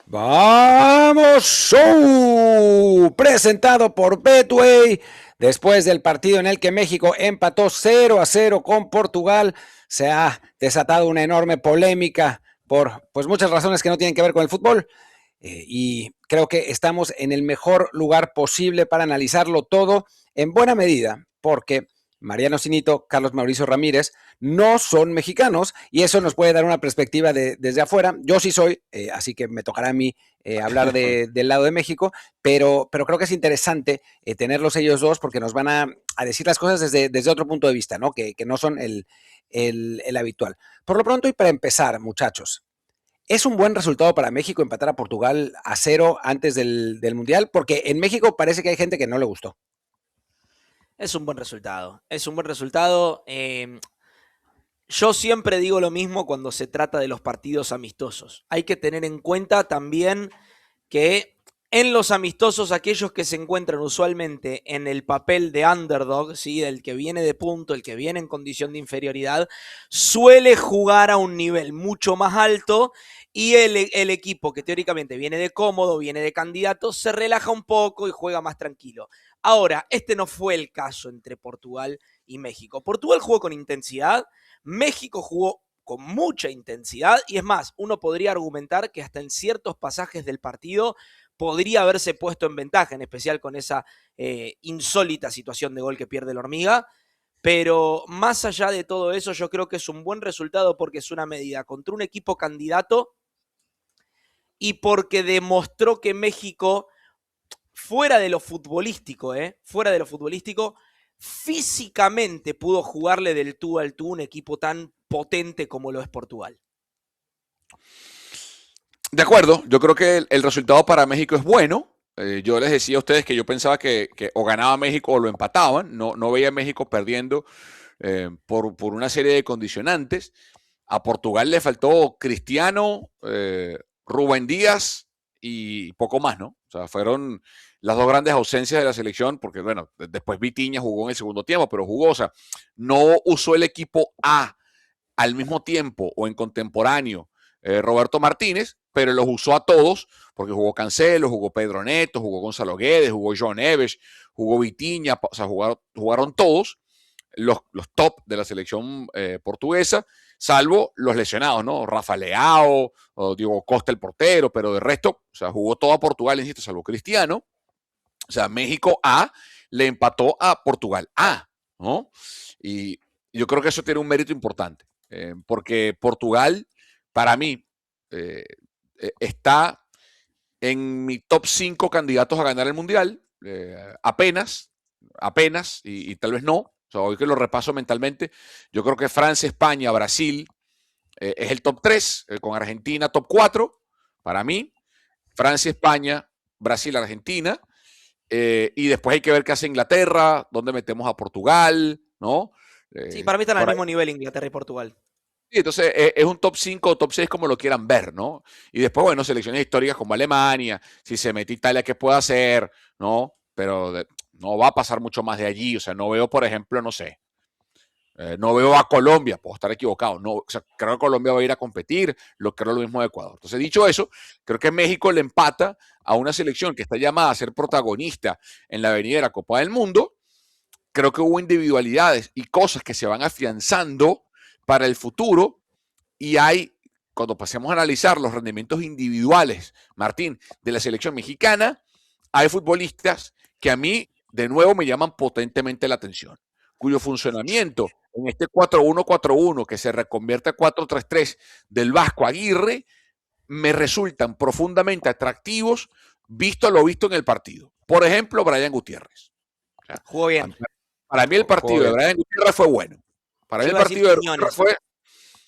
Vamos, show, presentado por Betway. Después del partido en el que México empató 0-0 con Portugal, se ha desatado una enorme polémica por pues muchas razones que no tienen que ver con el fútbol. Y creo que estamos en el mejor lugar posible para analizarlo todo en buena medida, porque Mariano Sinito, Carlos Mauricio Ramírez, no son mexicanos y eso nos puede dar una perspectiva desde afuera. Yo sí soy, así que me tocará a mí hablar del lado de México, pero creo que es interesante tenerlos ellos dos porque nos van a decir las cosas desde otro punto de vista, ¿no? Que no son el habitual. Por lo pronto y para empezar, muchachos, ¿es un buen resultado para México empatar a Portugal a 0 antes del Mundial? Porque en México parece que hay gente que no le gustó. Es un buen resultado. Es un buen resultado. Yo siempre digo lo mismo cuando se trata de los partidos amistosos. Hay que tener en cuenta también que en los amistosos, aquellos que se encuentran usualmente en el papel de underdog, ¿sí? El que viene de punto, el que viene en condición de inferioridad, suele jugar a un nivel mucho más alto y el equipo que teóricamente viene de cómodo, viene de candidato, se relaja un poco y juega más tranquilo. Ahora, este no fue el caso entre Portugal y México. Portugal jugó con intensidad, México jugó con mucha intensidad y es más, uno podría argumentar que hasta en ciertos pasajes del partido podría haberse puesto en ventaja, en especial con esa insólita situación de gol que pierde la hormiga. Pero más allá de todo eso, yo creo que es un buen resultado porque es una medida contra un equipo candidato y porque demostró que México, fuera de lo futbolístico, fuera de lo futbolístico, físicamente pudo jugarle del tú al tú un equipo tan potente como lo es Portugal. De acuerdo, yo creo que el resultado para México es bueno. Yo les decía a ustedes que yo pensaba que o ganaba México o lo empataban. No veía a México perdiendo por una serie de condicionantes. A Portugal le faltó Cristiano, Rubén Díaz y poco más, ¿no? O sea, fueron las dos grandes ausencias de la selección, porque bueno, después Vitinha jugó en el segundo tiempo, pero jugó, o sea, no usó el equipo A al mismo tiempo o en contemporáneo Roberto Martínez, pero los usó a todos, porque jugó Cancelo, jugó Pedro Neto, jugó Gonzalo Guedes, jugó John Neves, jugó Vitinha, o sea, jugaron todos los top de la selección portuguesa, salvo los lesionados, ¿no? Rafa Leao, o Diego Costa el portero, pero de resto, o sea, jugó toda Portugal, insisto, salvo Cristiano. O sea, México A le empató a Portugal A, ¿no? Y yo creo que eso tiene un mérito importante, porque Portugal, para mí, eh, está en mi top 5 candidatos a ganar el Mundial, apenas, y tal vez no. O sea, hoy que lo repaso mentalmente, yo creo que Francia, España, Brasil es el top 3, con Argentina top 4, para mí. Francia, España, Brasil, Argentina. Y después hay que ver qué hace Inglaterra, dónde metemos a Portugal, ¿no? Sí, para mí están al mismo nivel Inglaterra y Portugal. Sí, entonces es un top 5 o top 6 como lo quieran ver, ¿no? Y después, bueno, selecciones históricas como Alemania, si se mete Italia, ¿qué puede hacer? ¿No? Pero no va a pasar mucho más de allí. O sea, no veo, por ejemplo, no sé, no veo a Colombia, puedo estar equivocado. No, o sea, creo que Colombia va a ir a competir, creo lo mismo de Ecuador. Entonces, dicho eso, creo que México le empata a una selección que está llamada a ser protagonista en la venidera Copa del Mundo. Creo que hubo individualidades y cosas que se van afianzando para el futuro y hay, cuando pasemos a analizar los rendimientos individuales, Martín, de la selección mexicana, hay futbolistas que a mí, de nuevo, me llaman potentemente la atención, cuyo funcionamiento en este 4-1-4-1 que se reconvierte a 4-3-3 del Vasco Aguirre, me resultan profundamente atractivos visto lo visto en el partido. Por ejemplo, Brian Gutiérrez. O sea, Jugó bien. para mí el Jugó partido de bien. Brian Gutiérrez fue bueno. Para mí Yo el iba a decir partido de Gutiérrez Quiñones.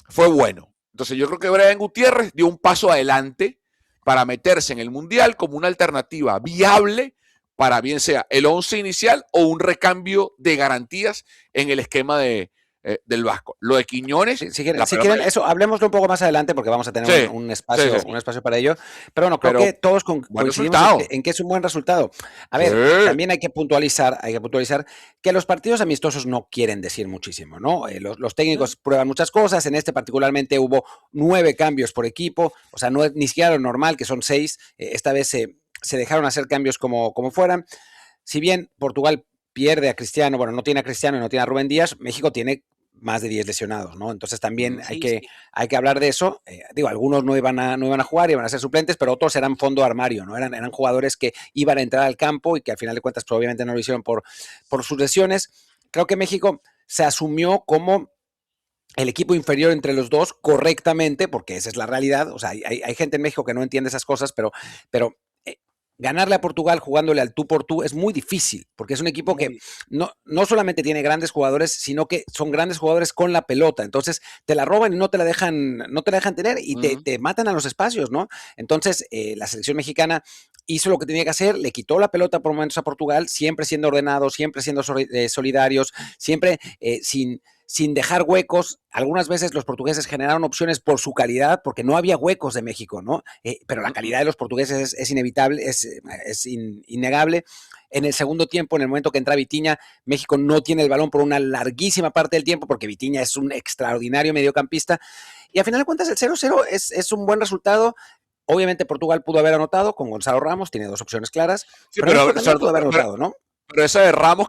fue bueno. Entonces yo creo que Brian Gutiérrez dio un paso adelante para meterse en el Mundial como una alternativa viable para bien sea el 11 inicial o un recambio de garantías en el esquema del Vasco. Lo de Quiñones, Si quieren eso, hablemoslo un poco más adelante porque vamos a tener un espacio para ello. Pero bueno, creo que todos coincidimos en que es un buen resultado. A ver, también hay que puntualizar que los partidos amistosos no quieren decir muchísimo, ¿no? Los técnicos prueban muchas cosas. En este particularmente hubo 9 cambios por equipo, o sea, no es ni siquiera lo normal, que son 6. Esta vez se dejaron hacer cambios como fueran. Si bien Portugal pierde a Cristiano, bueno, no tiene a Cristiano y no tiene a Rubén Díaz, México tiene más de 10 lesionados, ¿no? Entonces también hay que hablar de eso. Digo, algunos no iban a jugar, iban a ser suplentes, pero otros eran fondo armario, ¿no? Eran jugadores que iban a entrar al campo y que al final de cuentas pues, obviamente no lo hicieron por sus lesiones. Creo que México se asumió como el equipo inferior entre los dos correctamente, porque esa es la realidad. O sea, hay gente en México que no entiende esas cosas, pero ganarle a Portugal jugándole al tú por tú es muy difícil, porque es un equipo que no solamente tiene grandes jugadores, sino que son grandes jugadores con la pelota. Entonces te la roban y no te la dejan tener y te matan a los espacios, ¿no? Entonces la selección mexicana hizo lo que tenía que hacer, le quitó la pelota por momentos a Portugal, siempre siendo ordenados, siempre siendo solidarios, siempre sin dejar huecos. Algunas veces los portugueses generaron opciones por su calidad, porque no había huecos de México, ¿no? Pero la calidad de los portugueses es inevitable, es innegable. En el segundo tiempo, en el momento que entra Vitinha, México no tiene el balón por una larguísima parte del tiempo, porque Vitinha es un extraordinario mediocampista. Y a final de cuentas, el 0-0 es un buen resultado. Obviamente Portugal pudo haber anotado con Gonzalo Ramos, tiene 2 opciones claras, sí, pero también pudo haber anotado, ¿no? Pero esa de Ramos,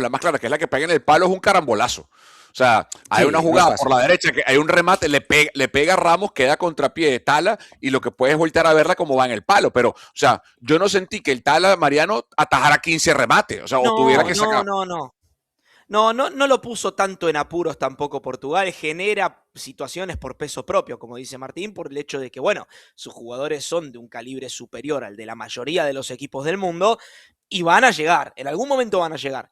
la más clara, que es la que pega en el palo, es un carambolazo. O sea, hay una jugada por la derecha, que hay un remate, le pega a Ramos, queda contrapié de Tala, y lo que puedes voltear a verla como va en el palo. Pero, o sea, yo no sentí que el Tala, Mariano, atajara 15 remates, o sea, o tuviera que sacar. No lo puso tanto en apuros tampoco Portugal, genera situaciones por peso propio, como dice Martín, por el hecho de que, bueno, sus jugadores son de un calibre superior al de la mayoría de los equipos del mundo, y van a llegar, en algún momento van a llegar.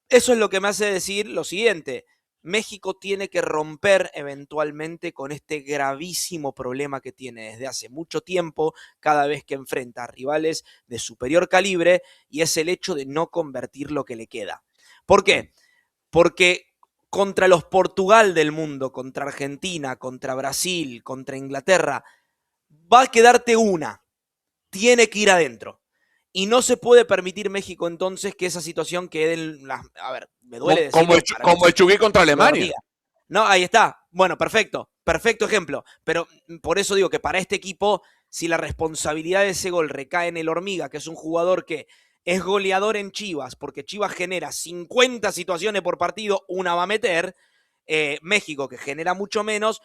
Eso es lo que me hace decir lo siguiente: México tiene que romper eventualmente con este gravísimo problema que tiene desde hace mucho tiempo cada vez que enfrenta a rivales de superior calibre, y es el hecho de no convertir lo que le queda. ¿Por qué? Porque contra los Portugal del mundo, contra Argentina, contra Brasil, contra Inglaterra, va a quedarte una. Tiene que ir adentro. Y no se puede permitir México entonces que esa situación quede en las... A ver, me duele decirlo. Como el Chugui contra Alemania. No, ahí está. Bueno, perfecto. Perfecto ejemplo. Pero por eso digo que para este equipo, si la responsabilidad de ese gol recae en el Hormiga, que es un jugador que es goleador en Chivas, porque Chivas genera 50 situaciones por partido, una va a meter. México, que genera mucho menos,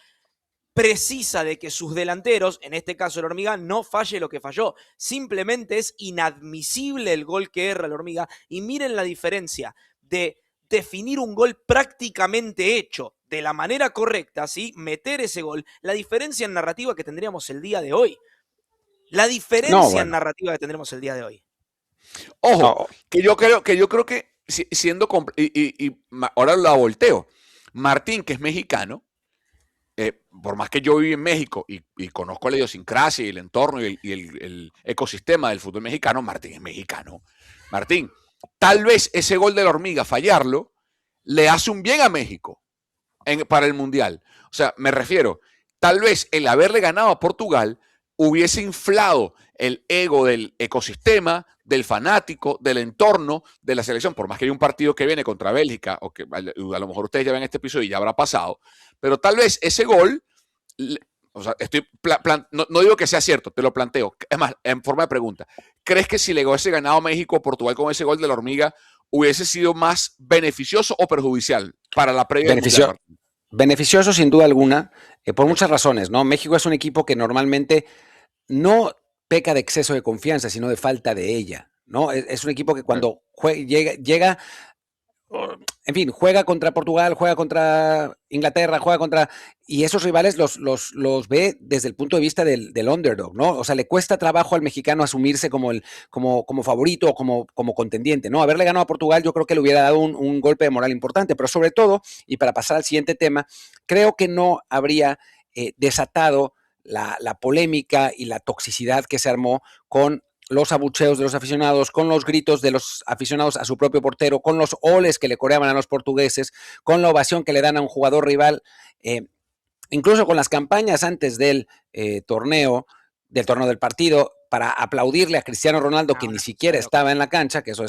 precisa de que sus delanteros, en este caso el Hormiga, no falle lo que falló. Simplemente es inadmisible el gol que erra el Hormiga. Y miren la diferencia de definir un gol prácticamente hecho de la manera correcta, ¿sí? Meter ese gol, la diferencia en narrativa que tendríamos el día de hoy. La diferencia en narrativa que tendremos el día de hoy. Ojo, que yo creo que siendo y ahora la volteo. Martín, que es mexicano, por más que yo viví en México y conozco la idiosincrasia y el entorno y el ecosistema del fútbol mexicano, Martín es mexicano. Martín, tal vez ese gol de la Hormiga, fallarlo, le hace un bien a México para el Mundial. O sea, me refiero, tal vez el haberle ganado a Portugal hubiese inflado el ego del ecosistema, del fanático, del entorno de la selección, por más que hay un partido que viene contra Bélgica, o que a lo mejor ustedes ya ven este episodio y ya habrá pasado, pero tal vez ese gol, o sea, no digo que sea cierto, te lo planteo, es más, en forma de pregunta, ¿crees que si le hubiese ganado a México o Portugal con ese gol de la Hormiga, hubiese sido más beneficioso o perjudicial para la previa? Beneficioso sin duda alguna, por muchas razones, ¿no? México es un equipo que normalmente no peca de exceso de confianza, sino de falta de ella, ¿no? Es un equipo que cuando llega, en fin, juega contra Portugal, juega contra Inglaterra, y esos rivales los ve desde el punto de vista del underdog, ¿no? O sea, le cuesta trabajo al mexicano asumirse como favorito o como contendiente, ¿no? Haberle ganado a Portugal yo creo que le hubiera dado un golpe de moral importante, pero sobre todo, y para pasar al siguiente tema, creo que no habría desatado la polémica y la toxicidad que se armó con los abucheos de los aficionados, con los gritos de los aficionados a su propio portero, con los oles que le coreaban a los portugueses, con la ovación que le dan a un jugador rival, incluso con las campañas antes del torneo del partido, para aplaudirle a Cristiano Ronaldo, que ni siquiera estaba en la cancha, que eso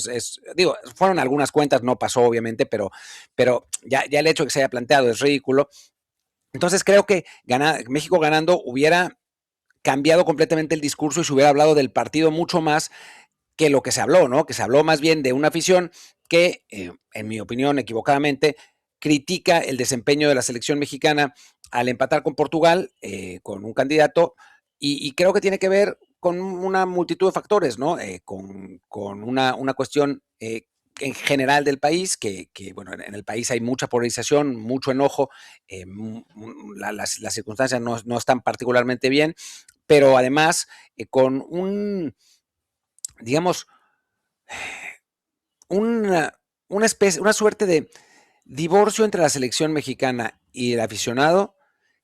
digo, fueron algunas cuentas, no pasó obviamente, pero ya el hecho de que se haya planteado es ridículo. Entonces creo que México ganando hubiera cambiado completamente el discurso y se hubiera hablado del partido mucho más que lo que se habló, ¿no? Que se habló más bien de una afición que, en mi opinión, equivocadamente, critica el desempeño de la selección mexicana al empatar con Portugal, con un candidato, y creo que tiene que ver con una multitud de factores, ¿no? Con una cuestión en general del país, que bueno, en el país hay mucha polarización, mucho enojo, las circunstancias no están particularmente bien, pero además con digamos, una suerte de divorcio entre la selección mexicana y el aficionado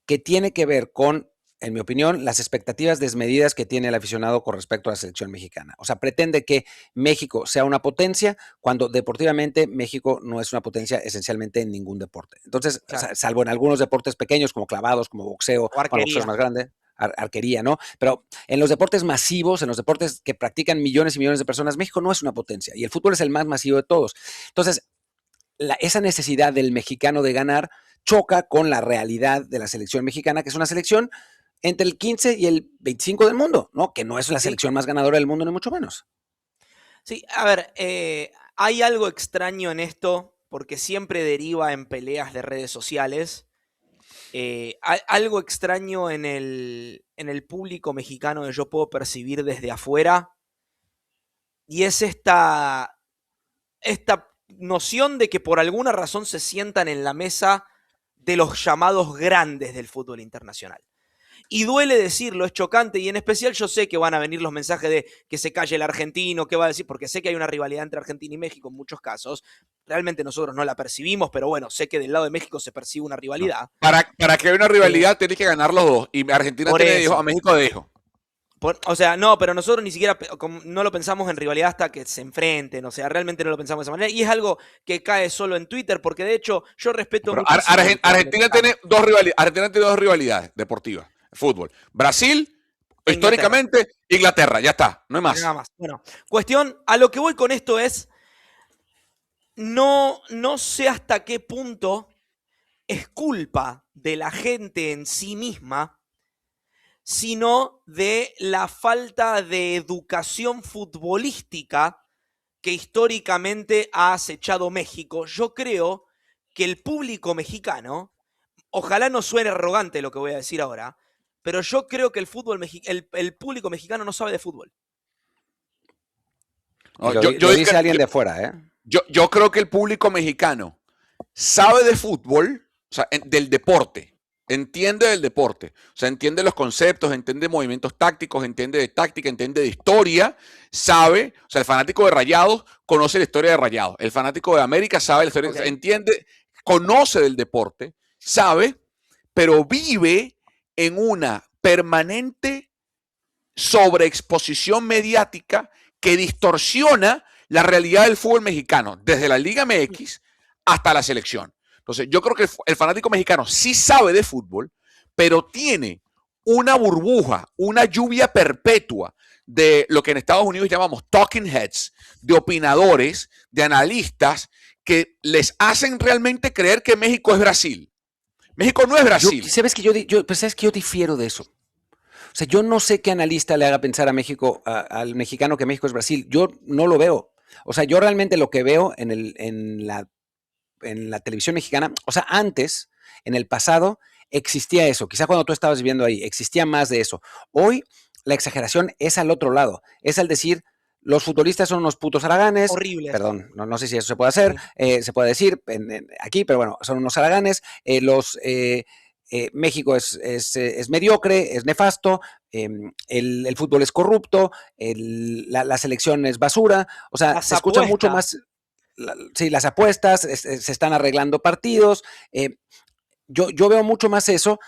que tiene que ver con, en mi opinión, las expectativas desmedidas que tiene el aficionado con respecto a la selección mexicana. O sea, pretende que México sea una potencia cuando deportivamente México no es una potencia esencialmente en ningún deporte. Entonces, claro, salvo en algunos deportes pequeños como clavados, como boxeo, bueno, boxeo es más grande, arquería, ¿no? Pero en los deportes masivos, en los deportes que practican millones y millones de personas, México no es una potencia y el fútbol es el más masivo de todos. Entonces, esa necesidad del mexicano de ganar choca con la realidad de la selección mexicana, que es una selección entre el 15 y el 25 del mundo, ¿no? Que no es la selección más ganadora del mundo, ni mucho menos. Sí, a ver, hay algo extraño en esto, porque siempre deriva en peleas de redes sociales. Algo extraño en el público mexicano que yo puedo percibir desde afuera, y es esta noción de que por alguna razón se sientan en la mesa de los llamados grandes del fútbol internacional. Y duele decirlo, es chocante, y en especial yo sé que van a venir los mensajes de que se calle el argentino, que va a decir, porque sé que hay una rivalidad entre Argentina y México en muchos casos. Realmente nosotros no la percibimos, pero bueno, sé que del lado de México se percibe una rivalidad. No. Para que haya una rivalidad tenés que ganar los dos, y Argentina tiene dejo, a México dejo. O sea, no, pero nosotros ni siquiera no lo pensamos en rivalidad hasta que se enfrenten, o sea, realmente no lo pensamos de esa manera, y es algo que cae solo en Twitter, porque de hecho yo respeto mucho. Argentina tiene dos rivalidades deportivas, fútbol. Brasil, históricamente, Inglaterra, ya está, no hay más. Nada más. Bueno, cuestión, a lo que voy con esto es, no sé hasta qué punto es culpa de la gente en sí misma, sino de la falta de educación futbolística que históricamente ha acechado México. Yo creo que el público mexicano, ojalá no suene arrogante lo que voy a decir ahora, pero yo creo que el público mexicano no sabe de fútbol. No, yo dice alguien de fuera, ¿eh? Yo creo que el público mexicano sabe de fútbol, o sea, del deporte. Entiende del deporte, o sea, entiende los conceptos, entiende movimientos tácticos, entiende de táctica, entiende de historia, sabe, o sea, el fanático de Rayados conoce la historia de Rayados, el fanático de América sabe la historia, entiende, conoce del deporte, sabe, pero vive en una permanente sobreexposición mediática que distorsiona la realidad del fútbol mexicano, desde la Liga MX hasta la selección. Entonces, yo creo que el fanático mexicano sí sabe de fútbol, pero tiene una burbuja, una lluvia perpetua de lo que en Estados Unidos llamamos talking heads, de opinadores, de analistas, que les hacen realmente creer que México es Brasil. México no es Brasil. ¿Sabes que yo difiero de eso? O sea, yo no sé qué analista le haga pensar a México, al mexicano, que México es Brasil. Yo no lo veo. O sea, yo realmente lo que veo en la televisión mexicana, o sea, antes, en el pasado, existía eso. Quizá cuando tú estabas viviendo ahí, existía más de eso. Hoy, la exageración es al otro lado. Es al decir, los futbolistas son unos putos haraganes. Horrible. Perdón, no sé si eso se puede hacer, se puede decir aquí, pero bueno, son unos haraganes. México es mediocre, es nefasto, el fútbol es corrupto, la selección es basura. O sea, se escucha mucho más. Sí, las apuestas, se están arreglando partidos. Yo veo mucho más eso,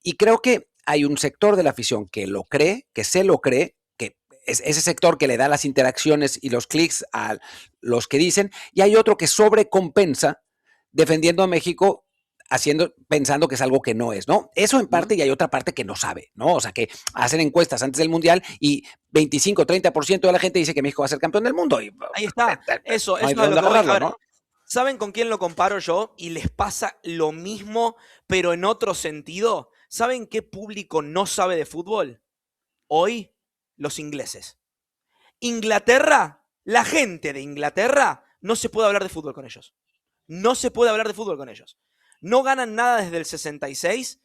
y creo que hay un sector de la afición que lo cree, que se lo cree, que es ese sector que le da las interacciones y los clics a los que dicen, y hay otro que sobrecompensa defendiendo a México pensando que es algo que no es, ¿no? Eso en parte, y hay otra parte que no sabe, ¿no? O sea, que hacen encuestas antes del Mundial y 25, 30% de la gente dice que México va a ser campeón del mundo. Y, ahí está, eso no hay es de lo dónde que voy. A agarrarlo, ver, ¿no? ¿saben con quién lo comparo yo? Y les pasa lo mismo, pero en otro sentido. ¿Saben qué público no sabe de fútbol? Hoy, los ingleses. Inglaterra, la gente de Inglaterra, no se puede hablar de fútbol con ellos. No se puede hablar de fútbol con ellos. No ganan nada desde el 66.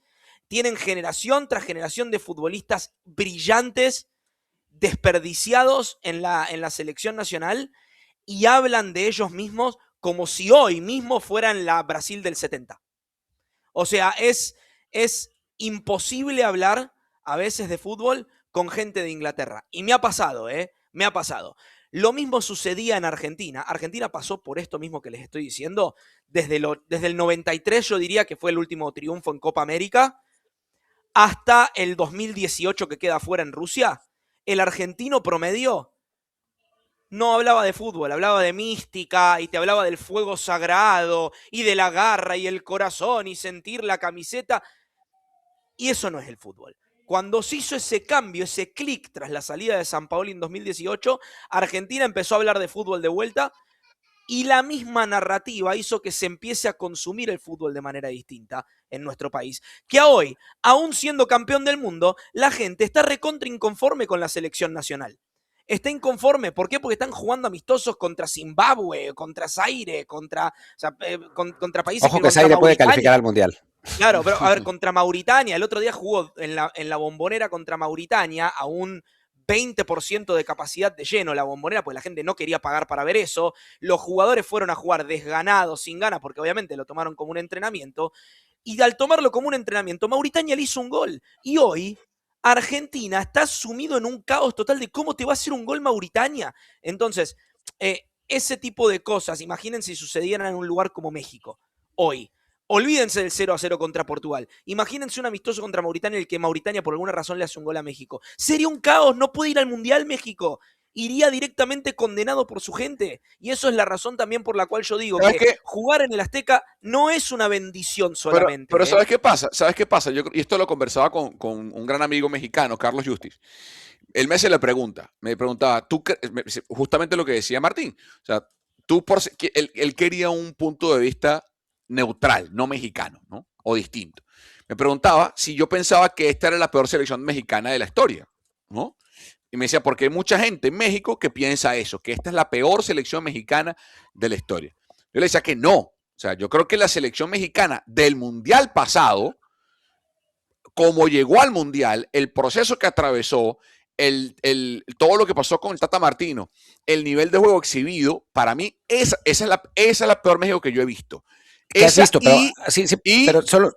Tienen generación tras generación de futbolistas brillantes, desperdiciados en la selección nacional, y hablan de ellos mismos como si hoy mismo fueran la Brasil del 70. O sea, es imposible hablar a veces de fútbol con gente de Inglaterra. Y me ha pasado, me ha pasado. Lo mismo sucedía en Argentina. Argentina pasó por esto mismo que les estoy diciendo. Desde el 93, yo diría que fue el último triunfo en Copa América, hasta el 2018 que queda fuera en Rusia. El argentino promedio no hablaba de fútbol, hablaba de mística y te hablaba del fuego sagrado y de la garra y el corazón y sentir la camiseta. Y eso no es el fútbol. Cuando se hizo ese cambio, ese clic tras la salida de Sampaoli en 2018, Argentina empezó a hablar de fútbol de vuelta, y la misma narrativa hizo que se empiece a consumir el fútbol de manera distinta en nuestro país. Que a hoy, aún siendo campeón del mundo, la gente está recontra inconforme con la selección nacional. Está inconforme. ¿Por qué? Porque están jugando amistosos contra Zimbabue, contra Zaire, contra países Ojo que Zaire puede calificar al Mundial. Claro, pero a ver, contra Mauritania, el otro día jugó en la Bombonera contra Mauritania a un 20% de capacidad de lleno la Bombonera, porque la gente no quería pagar para ver eso. Los jugadores fueron a jugar desganados, sin ganas, porque obviamente lo tomaron como un entrenamiento. Y al tomarlo como un entrenamiento, Mauritania le hizo un gol. Y hoy Argentina está sumido en un caos total de cómo te va a hacer un gol Mauritania. Entonces, ese tipo de cosas, imagínense si sucedieran en un lugar como México hoy. Olvídense del 0-0 contra Portugal. Imagínense un amistoso contra Mauritania en el que Mauritania por alguna razón le hace un gol a México. Sería un caos, no puede ir al Mundial México. Iría directamente condenado por su gente. Y eso es la razón también por la cual yo digo que jugar en el Azteca no es una bendición solamente. Pero ¿sabes qué pasa? ¿Sabes qué pasa? Y esto lo conversaba con un gran amigo mexicano, Carlos Justiz. Él me preguntaba, justamente lo que decía Martín. O sea, él quería un punto de vista neutral, no mexicano, ¿no? O distinto. Me preguntaba si yo pensaba que esta era la peor selección mexicana de la historia, ¿no? Y me decía, porque hay mucha gente en México que piensa eso, que esta es la peor selección mexicana de la historia. Yo le decía que no. O sea, yo creo que la selección mexicana del Mundial pasado, como llegó al Mundial, el proceso que atravesó, todo lo que pasó con el Tata Martino, el nivel de juego exhibido, para mí, esa es la peor México que yo he visto. ¿Qué has visto? Pero, pero solo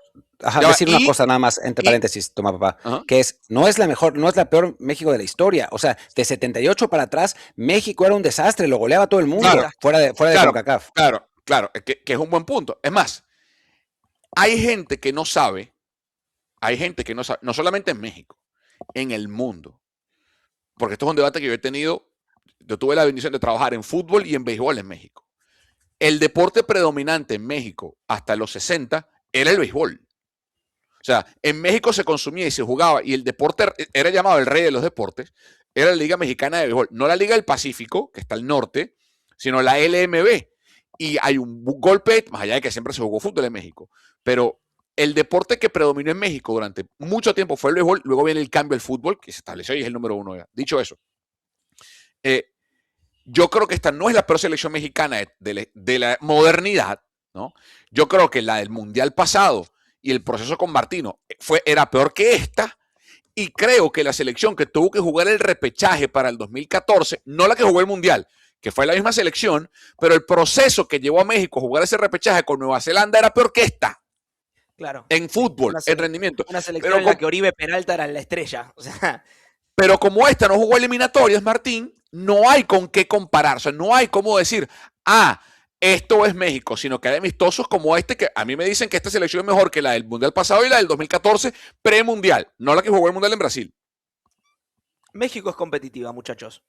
decir una cosa nada más, entre paréntesis, toma papá, que no es la peor México de la historia. O sea, de 78 para atrás, México era un desastre, lo goleaba todo el mundo, fuera de CONCACAF. Claro, que es un buen punto. Es más, hay gente que no sabe, no solamente en México, en el mundo, porque esto es un debate que yo tuve la bendición de trabajar en fútbol y en béisbol en México. El deporte predominante en México hasta los 60 era el béisbol. O sea, en México se consumía y se jugaba, y el deporte era llamado el rey de los deportes, era la Liga Mexicana de Béisbol, no la Liga del Pacífico, que está al norte, sino la LMB. Y hay un golpe, más allá de que siempre se jugó fútbol en México, pero el deporte que predominó en México durante mucho tiempo fue el béisbol, luego viene el cambio al fútbol, que se estableció y es el número 1 ya. Dicho eso, yo creo que esta no es la peor selección mexicana de la modernidad, ¿no? Yo creo que la del Mundial pasado y el proceso con Martino era peor que esta, y creo que la selección que tuvo que jugar el repechaje para el 2014, no la que jugó el Mundial, que fue la misma selección, pero el proceso que llevó a México a jugar ese repechaje con Nueva Zelanda era peor que esta. Claro. En fútbol, en rendimiento. Una selección en la que Oribe Peralta era la estrella. O sea. Pero como esta no jugó eliminatorias, Martín, no hay con qué comparar. O sea, no hay cómo decir, esto es México, sino que hay amistosos como este, que a mí me dicen que esta selección es mejor que la del Mundial pasado y la del 2014 premundial, no la que jugó el Mundial en Brasil. México es competitiva, muchachos.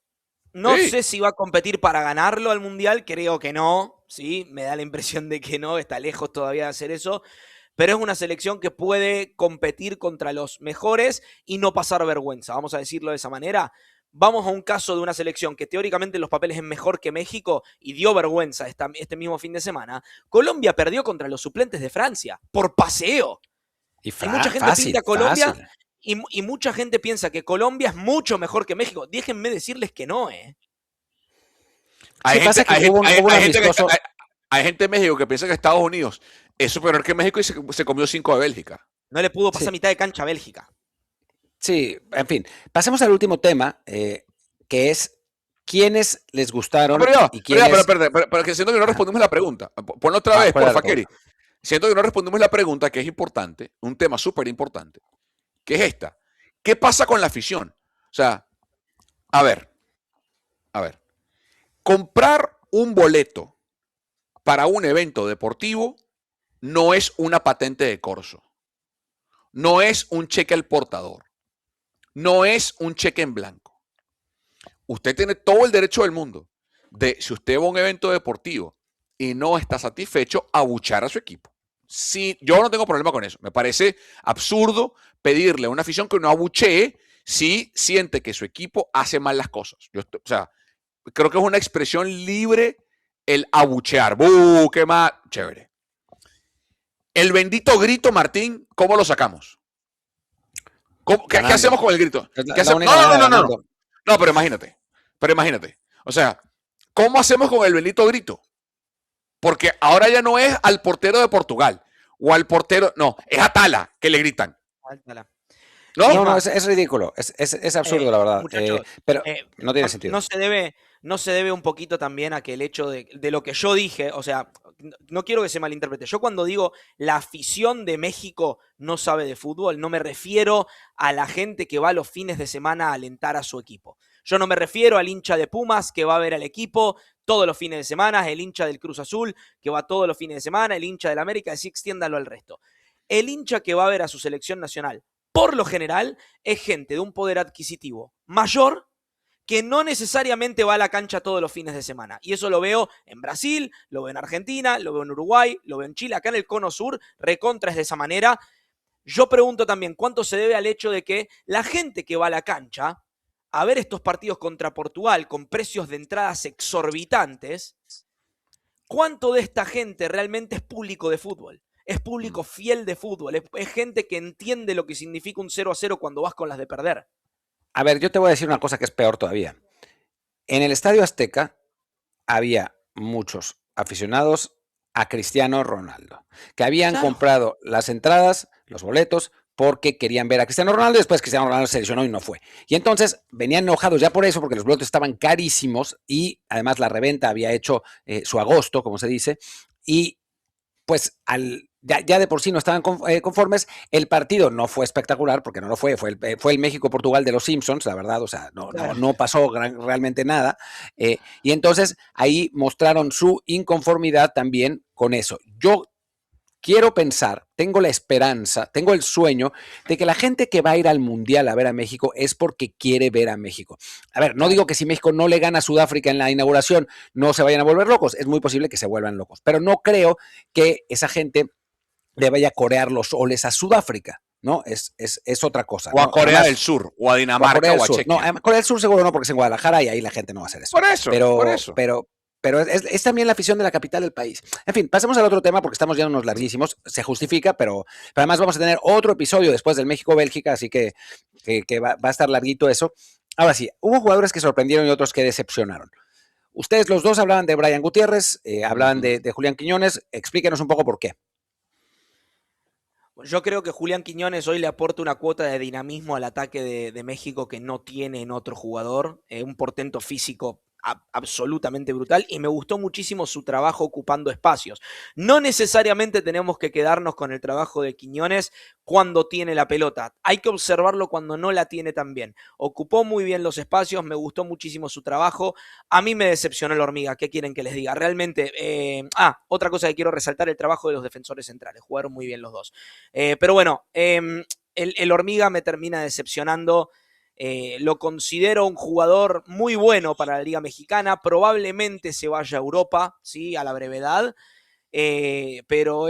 No Sí. sé si va a competir para ganarlo al Mundial, creo que no, ¿sí? Me da la impresión de que no, está lejos todavía de hacer eso, pero es una selección que puede competir contra los mejores y no pasar vergüenza, vamos a decirlo de esa manera. Vamos a un caso de una selección que teóricamente en los papeles es mejor que México y dio vergüenza este mismo fin de semana. Colombia perdió contra los suplentes de Francia por paseo. Y Y mucha gente pinta fácil, a Colombia fácil. y mucha gente piensa que Colombia es mucho mejor que México. Déjenme decirles que no, ¿eh? Sí, pasa que hubo un amistoso. Hay gente de México que piensa que Estados Unidos es superior que México y se comió 5 de Bélgica. No le pudo pasar Sí, mitad de cancha a Bélgica. sí, en fin. Pasemos al último tema, que es quiénes les No, gustaron pero ya, y pero, ya, quiénes. pero que siento que no Ajá. respondimos la pregunta. Ponlo otra vez, ¿Cuál era la porfa, Kerry. pregunta? Siento que no respondimos la pregunta, que es importante, un tema súper importante, que es esta. ¿Qué pasa con la afición? O sea, a ver, a ver. Comprar un boleto para un evento deportivo no es una patente de corso. No es un cheque al portador. No es un cheque en blanco. Usted tiene todo el derecho del mundo de, si usted va a un evento deportivo y no está satisfecho, abuchar a su equipo. Sí, yo no tengo problema con eso. Me parece absurdo pedirle a una afición que no abuchee si siente que su equipo hace mal las cosas. O sea, creo que es una expresión libre el abuchear. ¡Buh! ¡Qué mal! Chévere. El bendito grito, Martín, ¿cómo lo sacamos? ¿Qué hacemos con el grito? Es ¿Qué la hacemos? única No, no, manera no, no, no. ganando. No, pero imagínate. Pero imagínate. O sea, ¿cómo hacemos con el bendito grito? Porque ahora ya no es al portero de Portugal o al portero, no, es a Tala que le gritan. ¿No? No, es ridículo, es absurdo, la verdad. Muchachos, Pero no tiene sentido. no se debe un poquito también a que el hecho de lo que yo dije, o sea, no quiero que se malinterprete. Yo cuando digo la afición de México no sabe de fútbol, no me refiero a la gente que va los fines de semana a alentar a su equipo. Yo no me refiero al hincha de Pumas que va a ver al equipo todos los fines de semana, el hincha del Cruz Azul que va todos los fines de semana, el hincha del América, así extiéndalo al resto. El hincha que va a ver a su selección nacional, por lo general, es gente de un poder adquisitivo mayor que no necesariamente va a la cancha todos los fines de semana. Y eso lo veo en Brasil, lo veo en Argentina, lo veo en Uruguay, lo veo en Chile. Acá en el Cono Sur, recontra es de esa manera. Yo pregunto también cuánto se debe al hecho de que la gente que va a la cancha a ver estos partidos contra Portugal con precios de entradas exorbitantes, ¿cuánto de esta gente realmente es público de fútbol? Es público fiel de fútbol, es gente que entiende lo que significa un 0-0 cuando vas con las de perder. A ver, yo te voy a decir una cosa que es peor todavía. En el Estadio Azteca había muchos aficionados a Cristiano Ronaldo, que habían comprado las entradas, los boletos, porque querían ver a Cristiano Ronaldo y después Cristiano Ronaldo se lesionó y no fue. Y entonces venían enojados ya por eso, porque los boletos estaban carísimos y además la reventa había hecho su agosto, como se dice, y pues ya de por sí no estaban conformes. El partido no fue espectacular, porque no lo fue, fue el México-Portugal de los Simpsons, la verdad, o sea, no pasó realmente nada. Y entonces ahí mostraron su inconformidad también con eso. Yo quiero pensar, tengo la esperanza, tengo el sueño de que la gente que va a ir al Mundial a ver a México es porque quiere ver a México. A ver, no digo que si México no le gana a Sudáfrica en la inauguración no se vayan a volver locos, es muy posible que se vuelvan locos, pero no creo que esa gente le vaya a corear los soles a Sudáfrica, ¿no? Es otra cosa. O a ¿no? Corea Además, del Sur, o a Dinamarca, o a Chequia. No, Corea del Sur seguro no, porque es en Guadalajara y ahí la gente no va a hacer eso. Por eso, por eso. Pero es también la afición de la capital del país. En fin, pasemos al otro tema porque estamos ya unos larguísimos. Se justifica, pero además vamos a tener otro episodio después del México-Bélgica, así que va a estar larguito eso. Ahora sí, hubo jugadores que sorprendieron y otros que decepcionaron. Ustedes los dos hablaban de Brian Gutiérrez, hablaban de Julián Quiñones. Explíquenos un poco por qué. Yo creo que Julián Quiñones hoy le aporta una cuota de dinamismo al ataque de México que no tiene en otro jugador, un portento físico absolutamente brutal y me gustó muchísimo su trabajo ocupando espacios. No necesariamente tenemos que quedarnos con el trabajo de Quiñones cuando tiene la pelota, hay que observarlo cuando no la tiene tan bien. Ocupó muy bien los espacios, me gustó muchísimo su trabajo, a mí me decepcionó el Hormiga, ¿qué quieren que les diga? Realmente, otra cosa que quiero resaltar, el trabajo de los defensores centrales, jugaron muy bien los dos. Pero bueno, el Hormiga me termina decepcionando. Lo considero un jugador muy bueno para la Liga Mexicana. Probablemente se vaya a Europa, ¿sí? A la brevedad. Pero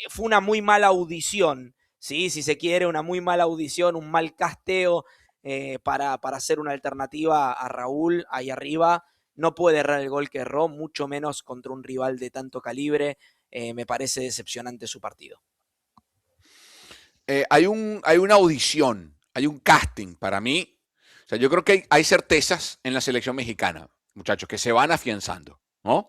fue una muy mala audición, ¿sí? Si se quiere, una muy mala audición, un mal casteo para hacer una alternativa a Raúl ahí arriba. No puede errar el gol que erró, mucho menos contra un rival de tanto calibre. Me parece decepcionante su partido. Hay una audición, hay un casting para mí. O sea, yo creo que hay certezas en la selección mexicana, muchachos, que se van afianzando, ¿no?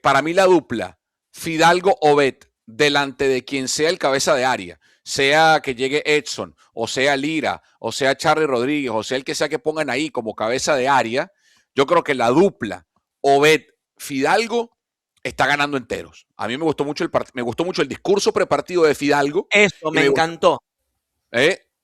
Para mí la dupla Fidalgo-Obed delante de quien sea el cabeza de área, sea que llegue Edson, o sea Lira, o sea Charly Rodríguez, o sea el que sea que pongan ahí como cabeza de área, yo creo que la dupla Obed-Fidalgo está ganando enteros. A mí me gustó mucho el discurso prepartido de Fidalgo. Eso me encantó.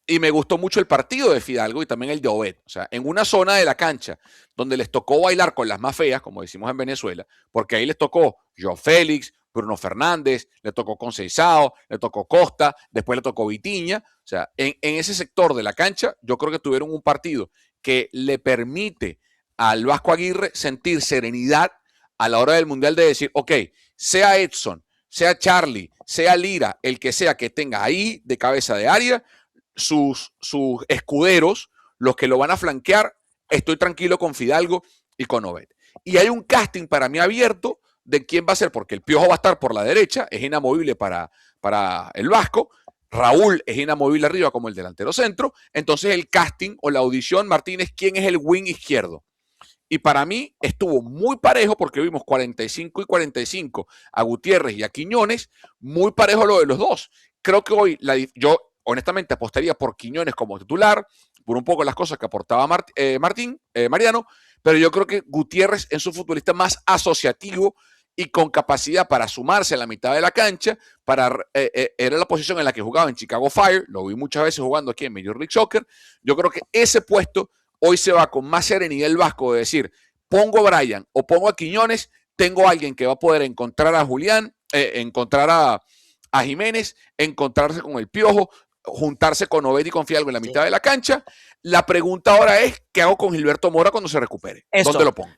Y me gustó mucho el partido de Fidalgo y también el de Obed. O sea, en una zona de la cancha donde les tocó bailar con las más feas, como decimos en Venezuela, porque ahí les tocó Joao Félix, Bruno Fernández, le tocó Conceição, le tocó Costa, después le tocó Vitinha. O sea, en ese sector de la cancha, yo creo que tuvieron un partido que le permite al Vasco Aguirre sentir serenidad a la hora del Mundial de decir, ok, sea Edson, sea Charly, sea Lira, el que sea que tenga ahí de cabeza de área, sus escuderos, los que lo van a flanquear, estoy tranquilo con Fidalgo y con Obed. Y hay un casting para mí abierto de quién va a ser, porque el Piojo va a estar por la derecha, es inamovible para el Vasco, Raúl es inamovible arriba como el delantero centro, entonces el casting o la audición, Martínez, ¿quién es el wing izquierdo? Y para mí estuvo muy parejo porque vimos 45 y 45 a Gutiérrez y a Quiñones, muy parejo lo de los dos. Creo que hoy yo honestamente apostaría por Quiñones como titular, por un poco las cosas que aportaba Mariano, pero yo creo que Gutiérrez es un futbolista más asociativo y con capacidad para sumarse a la mitad de la cancha, era la posición en la que jugaba en Chicago Fire, lo vi muchas veces jugando aquí en Major League Soccer. Yo creo que ese puesto hoy se va con más serenidad el Vasco de decir, pongo a Brian o pongo a Quiñones, tengo a alguien que va a poder encontrar a Julián, encontrar a Jiménez, encontrarse con el Piojo, juntarse con Obed y con Fidalgo en la mitad de la cancha. La pregunta ahora es, ¿qué hago con Gilberto Mora cuando se recupere? Eso. ¿Dónde lo pongo?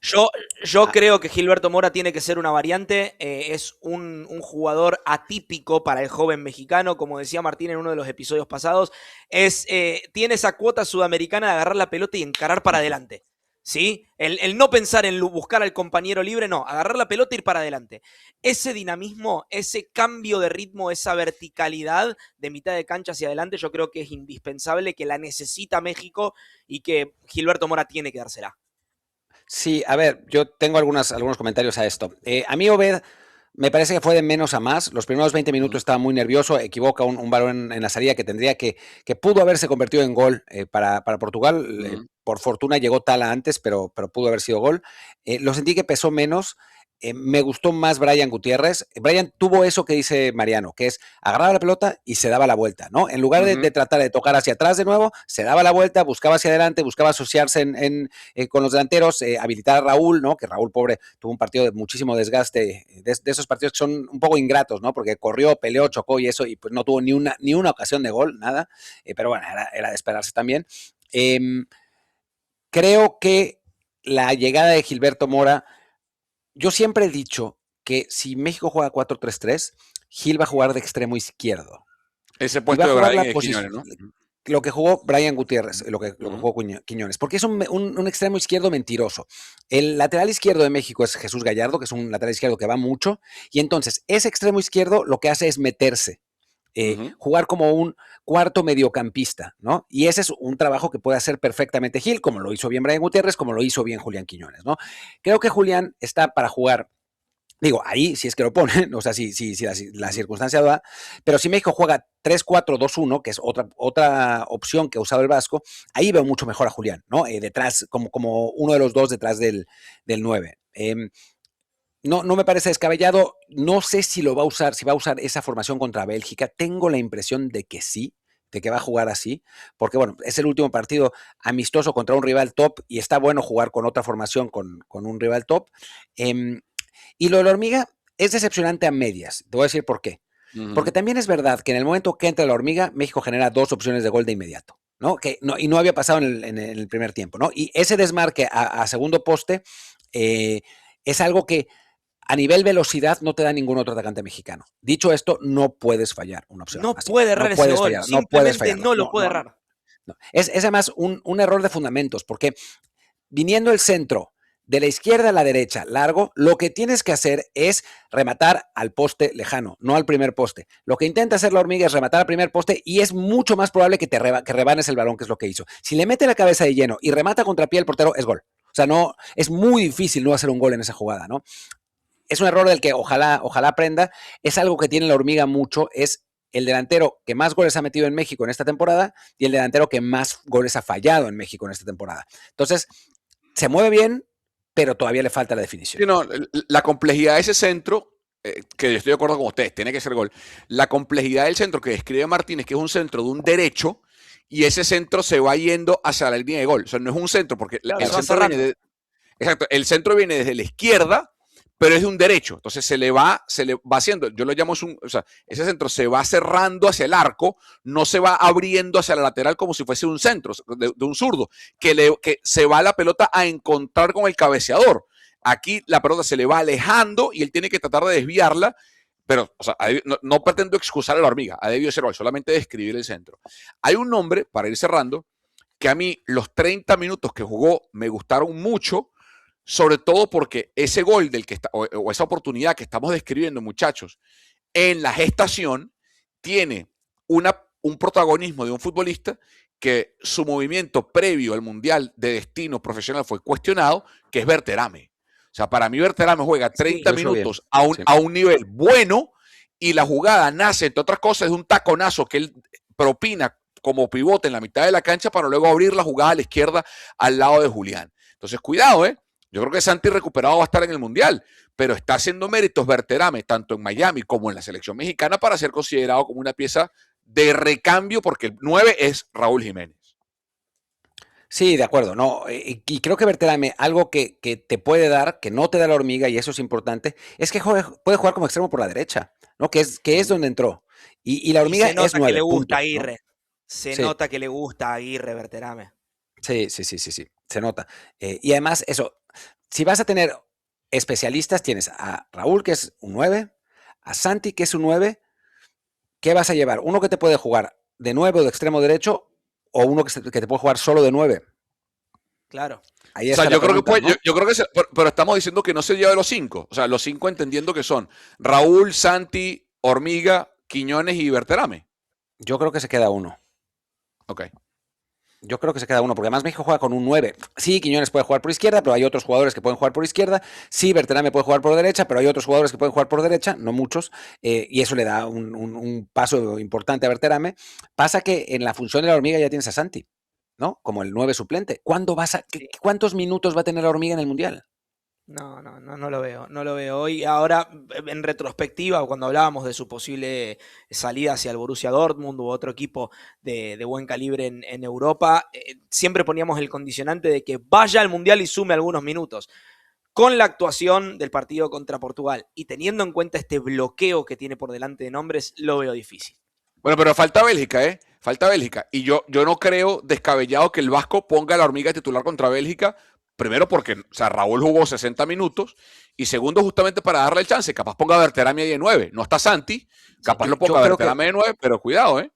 Yo creo que Gilberto Mora tiene que ser una variante, es un jugador atípico para el joven mexicano, como decía Martín en uno de los episodios pasados, tiene esa cuota sudamericana de agarrar la pelota y encarar para adelante. ¿Sí? El no pensar en buscar al compañero libre, no, agarrar la pelota e ir para adelante. Ese dinamismo, ese cambio de ritmo, esa verticalidad de mitad de cancha hacia adelante, yo creo que es indispensable, que la necesita México y que Gilberto Mora tiene que dársela. Sí, a ver, yo tengo algunos comentarios a esto. A mí Obed me parece que fue de menos a más. Los primeros 20 minutos estaba muy nervioso, equivoca un balón en la salida que tendría que pudo haberse convertido en gol para Portugal. Por fortuna llegó Tala antes, pero pudo haber sido gol. Lo sentí que pesó menos. Me gustó más Brian Gutiérrez. Brian tuvo eso que dice Mariano, que es agarraba la pelota y se daba la vuelta, ¿no? En lugar de tratar de tocar hacia atrás de nuevo, se daba la vuelta, buscaba hacia adelante, buscaba asociarse con los delanteros, habilitar a Raúl, ¿no? Que Raúl, pobre, tuvo un partido de muchísimo desgaste, de esos partidos que son un poco ingratos, ¿no? Porque corrió, peleó, chocó y eso, y pues no tuvo ni una ocasión de gol, nada. Pero bueno, era de esperarse también. Creo que la llegada de Gilberto Mora, yo siempre he dicho que si México juega 4-3-3, Gil va a jugar de extremo izquierdo. Ese puesto de Brian y Quiñones, ¿no? Lo que jugó Brian Gutiérrez, lo que jugó Quiñones, porque es un extremo izquierdo mentiroso. El lateral izquierdo de México es Jesús Gallardo, que es un lateral izquierdo que va mucho, y entonces ese extremo izquierdo lo que hace es meterse. Jugar como un cuarto mediocampista, ¿no? Y ese es un trabajo que puede hacer perfectamente Gil, como lo hizo bien Brian Gutiérrez, como lo hizo bien Julián Quiñones, ¿no? Creo que Julián está para jugar, digo, ahí si es que lo ponen, o sea, si la circunstancia da, pero si México juega 3-4-2-1, que es otra opción que ha usado el Vasco, ahí veo mucho mejor a Julián, ¿no? Detrás, como uno de los dos detrás del 9. No me parece descabellado. No sé si lo va a usar, si va a usar esa formación contra Bélgica. Tengo la impresión de que sí, de que va a jugar así, porque bueno, es el último partido amistoso contra un rival top y está bueno jugar con otra formación con un rival top. Y lo de la hormiga es decepcionante a medias. Te voy a decir por qué. Porque también es verdad que en el momento que entra la hormiga, México genera 2 opciones de gol de inmediato. ¿no? Y no había pasado en el primer tiempo, ¿no? Y ese desmarque a segundo poste es algo que a nivel velocidad no te da ningún otro atacante mexicano. Dicho esto, no puedes fallar una opción No así. puede errar No ese puedes gol, fallar, no puedes simplemente fallarlo. no lo puede errar. No. Es además un error de fundamentos, porque viniendo el centro de la izquierda a la derecha, largo, lo que tienes que hacer es rematar al poste lejano, no al primer poste. Lo que intenta hacer la hormiga es rematar al primer poste y es mucho más probable que que rebanes el balón, que es lo que hizo. Si le mete la cabeza de lleno y remata contra pie el portero, es gol. O sea, no, es muy difícil no hacer un gol en esa jugada, ¿no? Es un error del que ojalá aprenda. Es algo que tiene la hormiga mucho, es el delantero que más goles ha metido en México en esta temporada y el delantero que más goles ha fallado en México en esta temporada. Entonces, se mueve bien, pero todavía le falta la definición. Sí, no, la complejidad de ese centro, que yo estoy de acuerdo con ustedes, tiene que ser gol. La complejidad del centro que describe Martínez, que es un centro de un derecho, y ese centro se va yendo hacia la línea de gol. O sea, no es un centro, porque Claro, el centro viene exacto, el centro viene desde la izquierda, pero es de un derecho. Entonces se le va haciendo, yo lo llamo, o sea, ese centro se va cerrando hacia el arco, no se va abriendo hacia la lateral como si fuese un centro, de un zurdo, que se va la pelota a encontrar con el cabeceador. Aquí la pelota se le va alejando y él tiene que tratar de desviarla, pero o sea, no pretendo excusar a la hormiga, ha debido ser gol, solamente describir el centro. Hay un nombre, para ir cerrando, que a mí los 30 minutos que jugó me gustaron mucho, sobre todo porque ese gol del que está, o esa oportunidad que estamos describiendo, muchachos, en la gestación, tiene un protagonismo de un futbolista que su movimiento previo al Mundial de destino profesional fue cuestionado, que es Berterame. O sea, para mí Berterame juega 30 minutos a un nivel bueno y la jugada nace, entre otras cosas, de un taconazo que él propina como pivote en la mitad de la cancha para luego abrir la jugada a la izquierda al lado de Julián. Entonces, cuidado, ¿eh? Yo creo que Santi recuperado va a estar en el Mundial, pero está haciendo méritos Berterame, tanto en Miami como en la selección mexicana, para ser considerado como una pieza de recambio, porque el 9 es Raúl Jiménez. Sí, de acuerdo. No, y creo que Berterame, algo que te puede dar, que no te da la hormiga, y eso es importante, es que puede jugar como extremo por la derecha, ¿no? Que es donde entró. Y la hormiga se nota es que 9, le gusta punto, a Aguirre. ¿no? Se Sí. nota que le gusta a Aguirre Berterame. Sí, se nota. Y además, eso, si vas a tener especialistas, tienes a Raúl, que es un 9, a Santi, que es un 9. ¿Qué vas a llevar? ¿Uno que te puede jugar de 9 o de extremo derecho o uno que te puede jugar solo de 9? Claro. Ahí O sea, está la pregunta, ¿no? yo creo que pero estamos diciendo que no se lleva de los 5. O sea, los 5 entendiendo que son Raúl, Santi, Hormiga, Quiñones y Berterame. Yo creo que se queda uno. Ok. Yo creo que se queda uno, porque además México juega con un 9. Sí, Quiñones puede jugar por izquierda, pero hay otros jugadores que pueden jugar por izquierda. Sí, Berterame puede jugar por derecha, pero hay otros jugadores que pueden jugar por derecha, no muchos, y eso le da un paso importante a Berterame. Pasa que en la función de la hormiga ya tienes a Santi, ¿no? Como el 9 suplente. ¿Cuántos minutos va a tener la hormiga en el Mundial? No lo veo, no lo veo. Hoy, ahora, en retrospectiva, cuando hablábamos de su posible salida hacia el Borussia Dortmund u otro equipo de buen calibre en Europa, siempre poníamos el condicionante de que vaya al Mundial y sume algunos minutos. Con la actuación del partido contra Portugal y teniendo en cuenta este bloqueo que tiene por delante de nombres, lo veo difícil. Bueno, pero falta Bélgica, ¿eh? Falta Bélgica. Y yo no creo descabellado que el Vasco ponga a la hormiga titular contra Bélgica. Primero porque, o sea, Raúl jugó 60 minutos. Y segundo, justamente para darle el chance. Capaz ponga a Berterame ahí de 9. No está Santi. Capaz lo ponga a Berterame de 9, pero cuidado, ¿eh?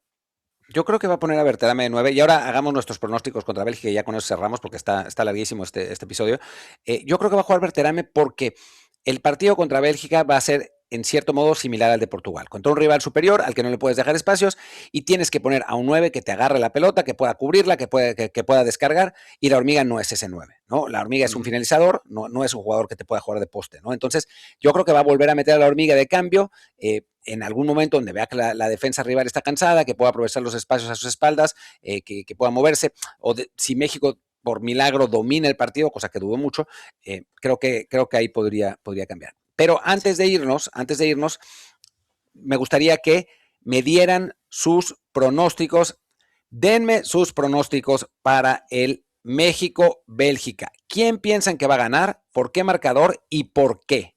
Yo creo que va a poner a Berterame de 9. Y ahora hagamos nuestros pronósticos contra Bélgica y ya con eso cerramos porque está larguísimo este episodio. Yo creo que va a jugar Berterame porque el partido contra Bélgica va a ser en cierto modo similar al de Portugal, contra un rival superior al que no le puedes dejar espacios y tienes que poner a un 9 que te agarre la pelota, que pueda cubrirla, que pueda descargar, y la hormiga no es ese 9, ¿no? La hormiga es un finalizador, no es un jugador que te pueda jugar de poste, ¿no? Entonces, yo creo que va a volver a meter a la hormiga de cambio, en algún momento donde vea que la defensa rival está cansada, que pueda aprovechar los espacios a sus espaldas, que pueda moverse, si México por milagro domina el partido, cosa que dudo mucho, creo que ahí podría cambiar. Pero antes de irnos, me gustaría que me dieran sus pronósticos. Denme sus pronósticos para el México-Bélgica. ¿Quién piensan que va a ganar? ¿Por qué marcador? ¿Y por qué?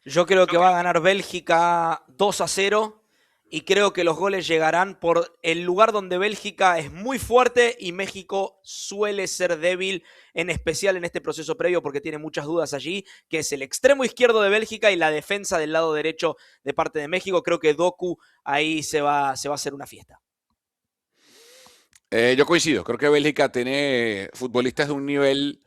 Yo creo que va a ganar Bélgica 2-0 y creo que los goles llegarán por el lugar donde Bélgica es muy fuerte y México suele ser débil, en especial en este proceso previo porque tiene muchas dudas allí, que es el extremo izquierdo de Bélgica y la defensa del lado derecho de parte de México. Creo que Doku ahí se va a hacer una fiesta. Yo coincido, creo que Bélgica tiene futbolistas de un nivel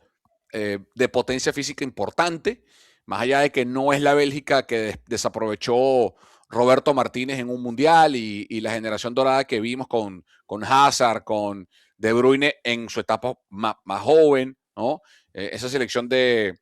de potencia física importante, más allá de que no es la Bélgica que desaprovechó Roberto Martínez en un mundial y la generación dorada que vimos con Hazard, con De Bruyne en su etapa más joven, ¿no? Esa selección que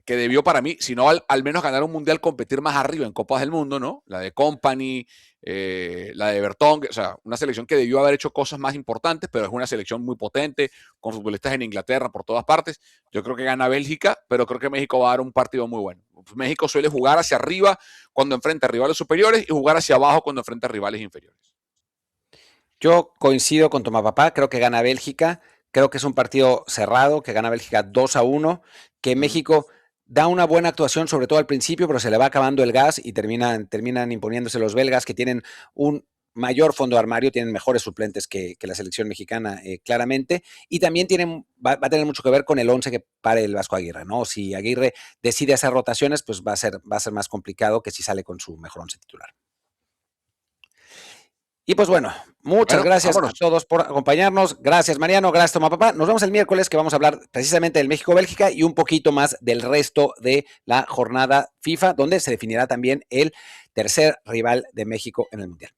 debió para mí, si no al menos ganar un mundial, competir más arriba en Copas del Mundo, ¿no? La de Company, la de Bertongue, o sea, una selección que debió haber hecho cosas más importantes, pero es una selección muy potente, con futbolistas en Inglaterra por todas partes. Yo creo que gana Bélgica, pero creo que México va a dar un partido muy bueno. México suele jugar hacia arriba cuando enfrenta a rivales superiores y jugar hacia abajo cuando enfrenta a rivales inferiores. Yo coincido con Tomás Papá, creo que gana Bélgica, creo que es un partido cerrado, que gana Bélgica 2-1, que México da una buena actuación, sobre todo al principio, pero se le va acabando el gas y terminan imponiéndose los belgas, que tienen un mayor fondo de armario, tienen mejores suplentes que la selección mexicana, claramente, y también va a tener mucho que ver con el 11 que pare el Vasco Aguirre, ¿no? Si Aguirre decide hacer rotaciones, pues va a ser más complicado que si sale con su mejor 11 titular. Y pues bueno, muchas gracias a todos por acompañarnos. Gracias, Mariano. Gracias, Tomás Papá. Nos vemos el miércoles, que vamos a hablar precisamente del México-Bélgica y un poquito más del resto de la jornada FIFA, donde se definirá también el tercer rival de México en el Mundial.